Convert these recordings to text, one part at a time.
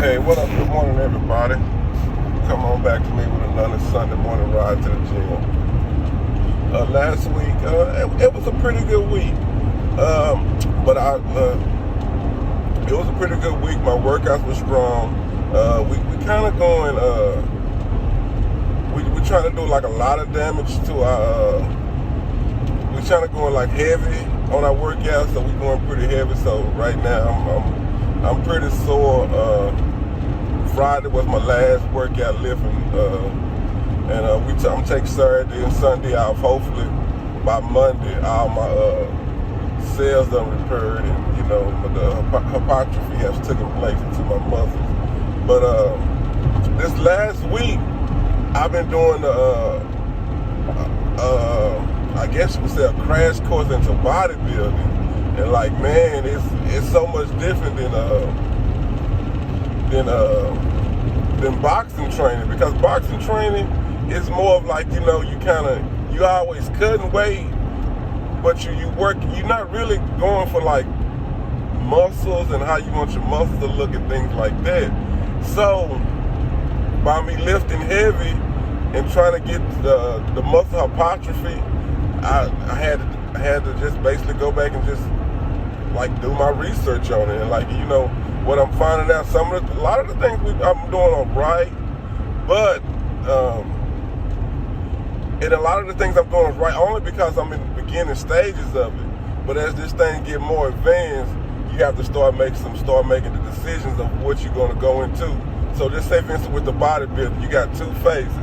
Hey, what up? Good morning, everybody. Come on back to me with another Sunday morning ride to the gym. Last week, it was a pretty good week. But it was a pretty good week. My workouts were strong. We kind of going. We trying to do like a lot of damage to our. We trying to go like heavy on our workouts, so we going pretty heavy. So right now, I'm pretty sore. Friday was my last workout lifting, and I'm taking Saturday and Sunday off. Hopefully by Monday, all my cells done repaired, and the hypertrophy has taken place into my muscles. But this last week, I've been doing I guess you would say a crash course into bodybuilding, and like, man, it's so much different than boxing training, because boxing training is more of like, you always cutting weight, but you work, you're not really going for like muscles and how you want your muscles to look and things like that. So by me lifting heavy and trying to get the muscle hypertrophy, I had to just basically go back and just like do my research on it, and like, what I'm finding out, a lot of the things I'm doing are right, but and a lot of the things I'm doing is right only because I'm in the beginning stages of it. But as this thing get more advanced, you have to start making the decisions of what you're going to go into. So just say, for instance, with the bodybuilding, you got two phases.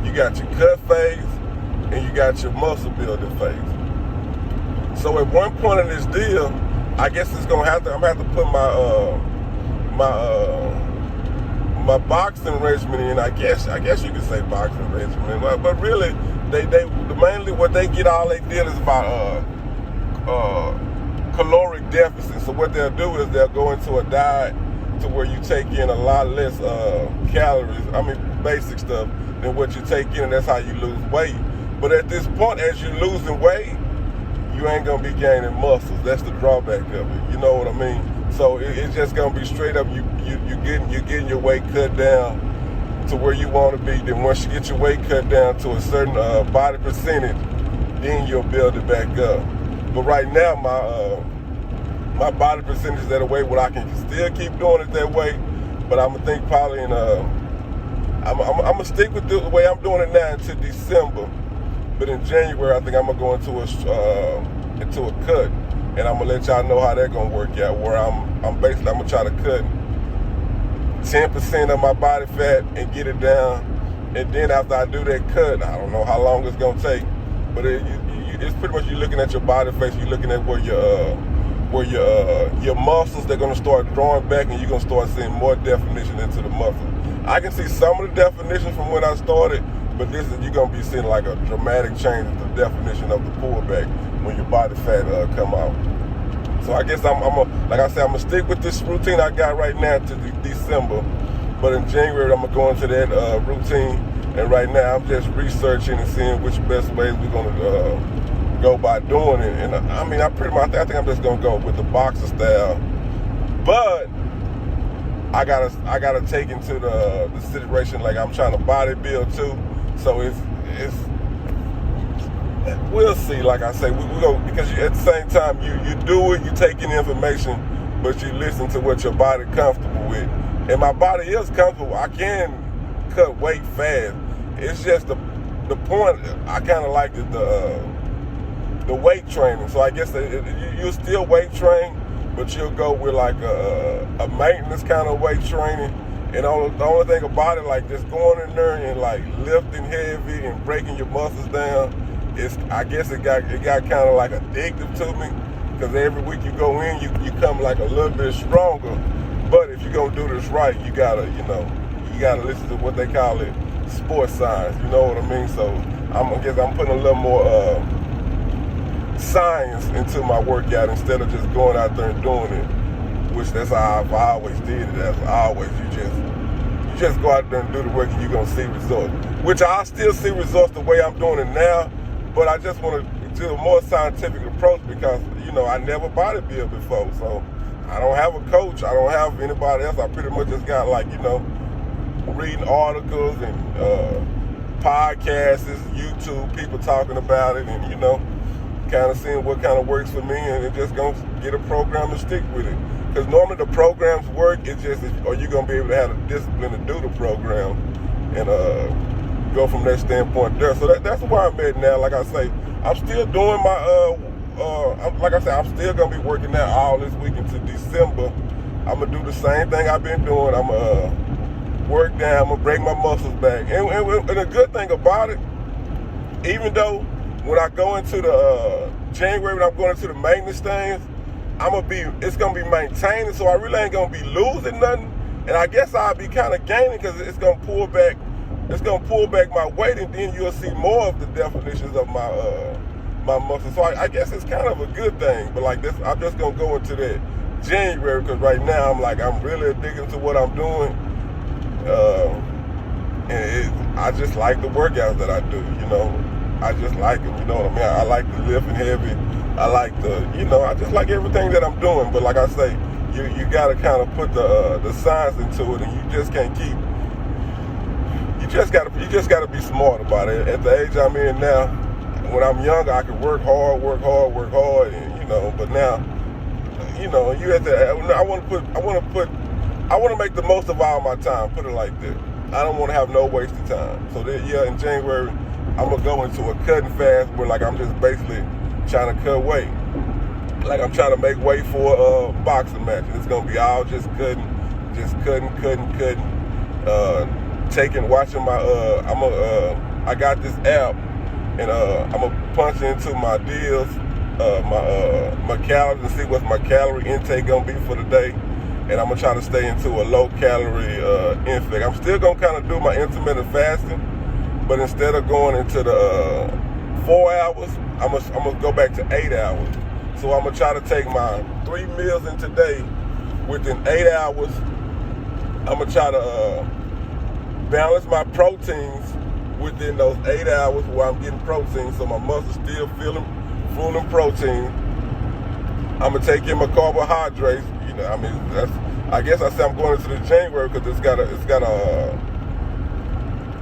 You got your cut phase and you got your muscle building phase. So at one point in this deal, I guess I'm gonna have to put my boxing regimen in. I guess you could say boxing regimen, but really they mainly what they get all they deal is about caloric deficit. So what they'll do is they'll go into a diet to where you take in a lot less calories, basic stuff, than what you take in, and that's how you lose weight. But at this point, as you're losing weight, you ain't gonna be gaining muscles. That's the drawback of it. You know what I mean? So it's just gonna be straight up. You're getting your weight cut down to where you want to be. Then once you get your weight cut down to a certain body percentage, then you'll build it back up. But right now, my body percentage is at a weight where I can still keep doing it that way. But I'm gonna think probably I'm gonna stick with the way I'm doing it now until December. But in January, I think I'm gonna go into a cut, and I'm gonna let y'all know how that's gonna work out. Where I'm gonna try to cut 10% of my body fat and get it down, and then after I do that cut, I don't know how long it's gonna take, but it's pretty much, you're looking at your body face, you're looking at where your muscles, they're gonna start drawing back, and you're gonna start seeing more definition into the muscle. I can see some of the definition from when I started. But you're going to be seeing like a dramatic change in the definition of the pullback when your body fat come out. So I guess I'm gonna stick with this routine I got right now to December. But in January, I'm gonna go into that routine. And right now, I'm just researching and seeing which best ways we're gonna go by doing it. And I think I'm just gonna go with the boxer style. But I gotta take into the situation, like I'm trying to bodybuild too. So we'll see. Like I say, we go, because at the same time you do it, you take in information, but you listen to what your body comfortable with. And my body is comfortable. I can cut weight fast. It's just the point. I kind of like the weight training. So I guess you still weight train, but you'll go with like a maintenance kind of weight training. And the only thing about it, like just going in there and like lifting heavy and breaking your muscles down, I guess it got kind of like addictive to me, because every week you go in, you come like a little bit stronger. But if you're gonna do this right, you gotta listen to what they call it, sports science. You know what I mean? So I'm putting a little more science into my workout instead of just going out there and doing it, which that's how I've always did it. As always, you just go out there and do the work, and you're gonna see results. Which I still see results the way I'm doing it now, but I just want to to a more scientific approach because, you know, I never bodybuilt before. So I don't have a coach. I don't have anybody else. I pretty much just got, like, you know, reading articles and podcasts, YouTube, people talking about it, and, you know, kind of seeing what kind of works for me, and just gonna get a program to stick with it. Because normally the programs work, it's just, are you gonna be able to have the discipline to do the program and go from that standpoint there. So that's where I'm at now. Like I say, I'm still doing my, like I said, I'm still gonna be working out all this week into December. I'm gonna do the same thing I've been doing. I'm gonna work down, I'm gonna break my muscles back. And the good thing about it, even though when I go into the January, when I'm going into the maintenance things, it's gonna be maintaining, so I really ain't gonna be losing nothing. And I guess I'll be kind of gaining because it's gonna pull back my weight, and then you'll see more of the definitions of my muscles. So I guess it's kind of a good thing. But like this, I'm just gonna go into that January because right now I'm really addicted to what I'm doing. And I just like the workouts that I do, you know. I just like them, you know what I mean? I like the lifting heavy. I like I just like everything that I'm doing. But like I say, you got to kind of put the science into it, and you just can't keep. You just got to be smart about it. At the age I'm in now, when I'm younger, I could work hard, and, you know. But now, you know, you have to. I want to make the most of all my time. Put it like that. I don't want to have no wasted time. So that, yeah, in January, I'm gonna go into a cutting fast where, like, I'm just basically trying to cut weight. Like, I'm trying to make weight for a boxing match. It's gonna be all just cutting. Watching my. I got this app, and I'm gonna punch into my deals, my calories, and see what's my calorie intake gonna be for the day. And I'm gonna try to stay into a low calorie intake. I'm still gonna kind of do my intermittent fasting, but instead of going into the 4 hours, I'm gonna go back to 8 hours. So I'm gonna try to take my 3 meals in today within 8 hours. I'm gonna try to balance my proteins within those 8 hours where I'm getting protein, so my muscles still feeling full in protein. I'm gonna take in my carbohydrates. You know, I mean, I guess I say I'm going into the January because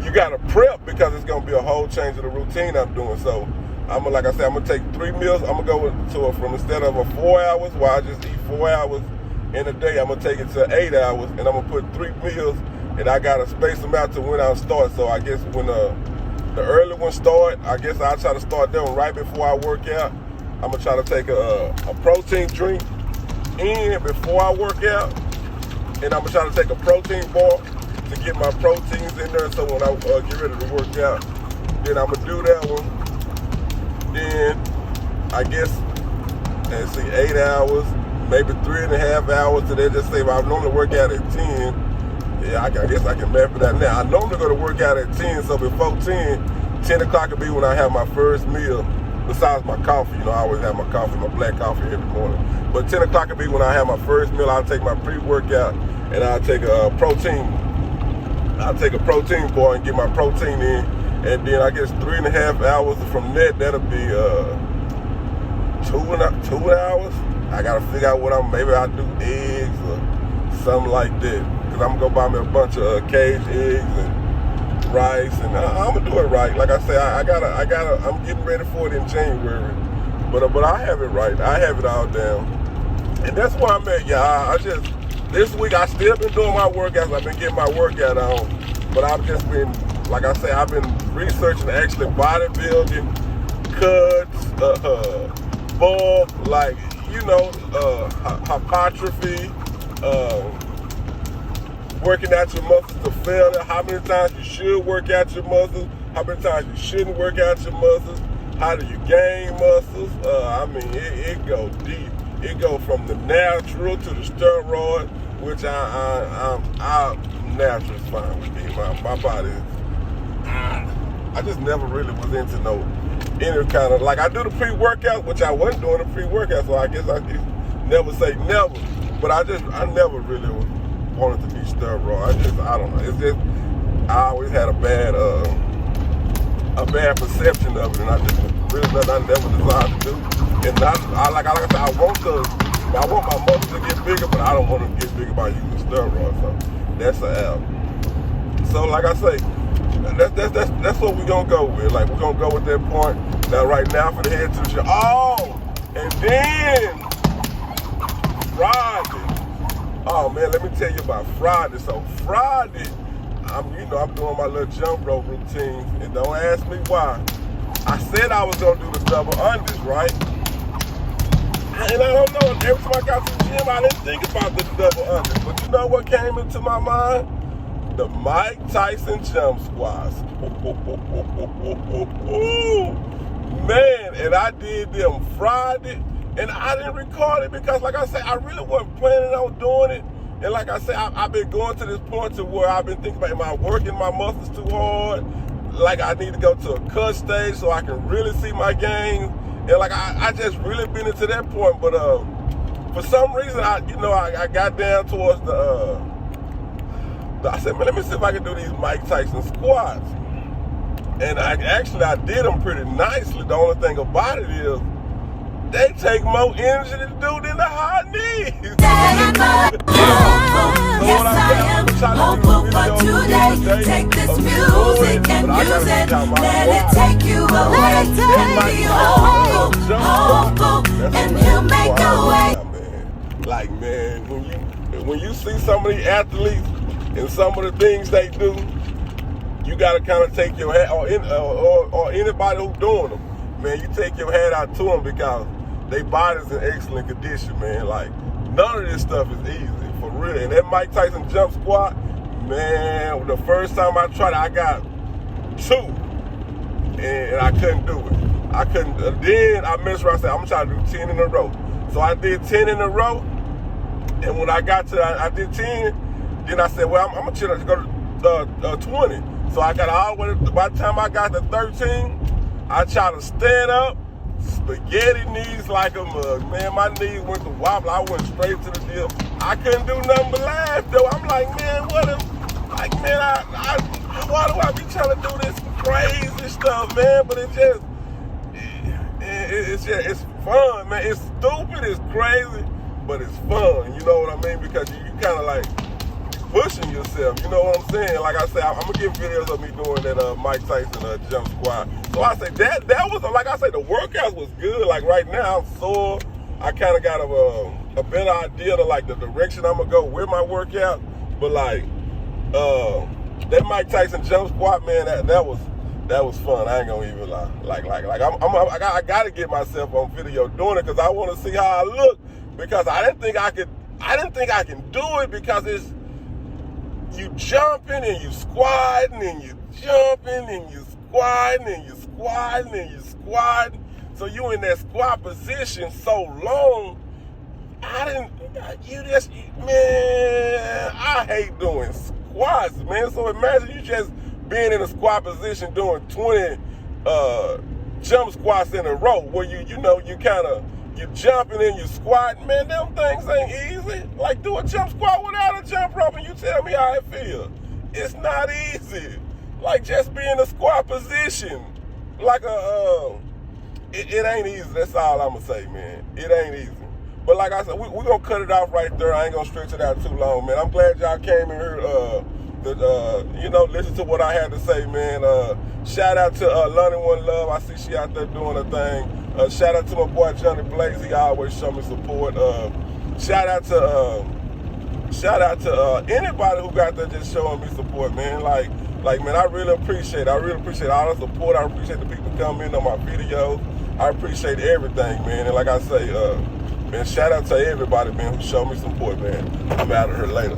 you gotta prep because it's gonna be a whole change of the routine I'm doing. So like I said, I'm gonna take 3 meals. I'm gonna go to it from, instead of a 4 hours where I just eat 4 hours in a day, I'm gonna take it to 8 hours, and I'm gonna put 3 meals, and I gotta space them out to when I start. So I guess when the early ones start, I guess I'll try to start them right before I work out. I'm gonna try to take a protein drink in before I work out, and I'm gonna try to take a protein bar to get my proteins in there, so when I get ready to work out, then I'm gonna do that one. Then I guess, let's see, 8 hours, maybe 3.5 hours. So they just say, well, I normally work out at 10. Yeah, I guess I can map it out now. I normally go to work out at 10, so before 10 o'clock will be when I have my first meal. Besides my coffee, you know, I always have my coffee, my black coffee every morning. But 10 o'clock will be when I have my first meal. I'll take my pre-workout, and I'll take a protein bar and get my protein in. And then I guess 3.5 hours from that, that'll be 2 hours. I gotta figure out maybe I'll do eggs or something like that. Cause I'm gonna go buy me a bunch of caged eggs and rice, and I'm gonna do it right. Like I say, I'm getting ready for it in January. But I have it right. I have it all down. And that's where I'm at, y'all. This week I still been doing my workouts. I've been getting my workout on. But I've just been, like I say, I've been researching actually bodybuilding, cuts, bulk, like, you know, hypertrophy, working out your muscles to failure, how many times you should work out your muscles, how many times you shouldn't work out your muscles, how do you gain muscles. I mean, it go deep. It go from the natural to the steroid, which I'm natural is fine with me. My body is, I just never really was into any kind of, like, I do the pre-workout, which I wasn't doing the pre-workout, so I guess I can never say never, but I never really wanted to be steroid. I don't know. It's just, I always had a bad perception of it, and I just really nothing I never designed to do. And like I said, I want my muscles to get bigger, but I don't want to get bigger by using steroids. So that's an L. So like I say, that's what we're gonna go with. Like we're gonna go with that point. Now right now for the head to the show. Oh, and then Friday. Oh man, let me tell you about Friday. So Friday, I'm doing my little jump rope routine, and don't ask me why. I said I was gonna do the double unders, right? And I don't know, every time I got to the gym, I didn't think about the double unders. But you know what came into my mind? The Mike Tyson jump squats. Man, and I did them Friday, and I didn't record it because, like I said, I really wasn't planning on doing it. And like I said, I've been going to this point to where I've been thinking about, am I working my muscles too hard? Like I need to go to a cut stage so I can really see my gains. And like I just really been into that point. But for some reason, I got down towards I said, man, let me see if I can do these Mike Tyson squats. And I did them pretty nicely. The only thing about it is, they take more energy to do than the high knees. Yes, I am hopeful for today. Take this music and use it. Let it take you away. Be hopeful, and he'll make a way. Like, man, when you see some of the athletes and some of the things they do, you got to kind of take your hat, or anybody who's doing them, man, you take your hat out to them because their body's in excellent condition, man. Like, none of this stuff is easy, for real. And that Mike Tyson jump squat, man, the first time I tried it, I got 2, and I couldn't do it. I couldn't. Then I messed around and said, I'm trying to do 10 in a row. So I did 10 in a row, and when I got to, I did 10, then I said, well, I'm going to chill to go to 20. So I got all the way, by the time I got to 13, I tried to stand up, spaghetti knees like a mug. Man, my knees went to wobble. I went straight to the deal. I couldn't do nothing but laugh, though. I'm like, man, why do I be trying to do this crazy stuff, man? But it's fun, man. It's stupid, it's crazy, but it's fun. You know what I mean? Because you kind of like pushing yourself, you know what I'm saying? Like I said, I'm gonna give videos of me doing that Mike Tyson jump squat. So I say that was, like I said, the workout was good. Like right now, I'm sore. I kind of got a better idea to like the direction I'm gonna go with my workout. But like that Mike Tyson jump squat, man, that was fun. I ain't gonna even lie. I gotta get myself on video doing it because I want to see how I look. Because I didn't think I can do it because it's you jumping and you squatting and you jumping and you squatting and you squatting and you squatting. So you in that squat position so long. Man, I hate doing squats, man. So imagine you just being in a squat position doing 20 jump squats in a row where you jumping and you squatting. Man, them things ain't easy. Like, do a jump squat without a jump rope and you tell me how it feels. It's not easy. Like, just be in a squat position. Like it ain't easy. That's all I'm gonna say, man. It ain't easy. But like I said, we're gonna cut it off right there. I ain't gonna stretch it out too long, man. I'm glad y'all came in here listen to what I had to say, man. Shout out to Lonnie One Love. I see she out there doing her thing. Shout out to my boy Johnny Blaze. He always show me support. Shout out to anybody who got there just showing me support, man. Like man, I really appreciate it. I really appreciate all the support. I appreciate the people coming in on my videos. I appreciate everything, man. And like I say, man, shout out to everybody, man, who showed me support, man. I'm out of here later.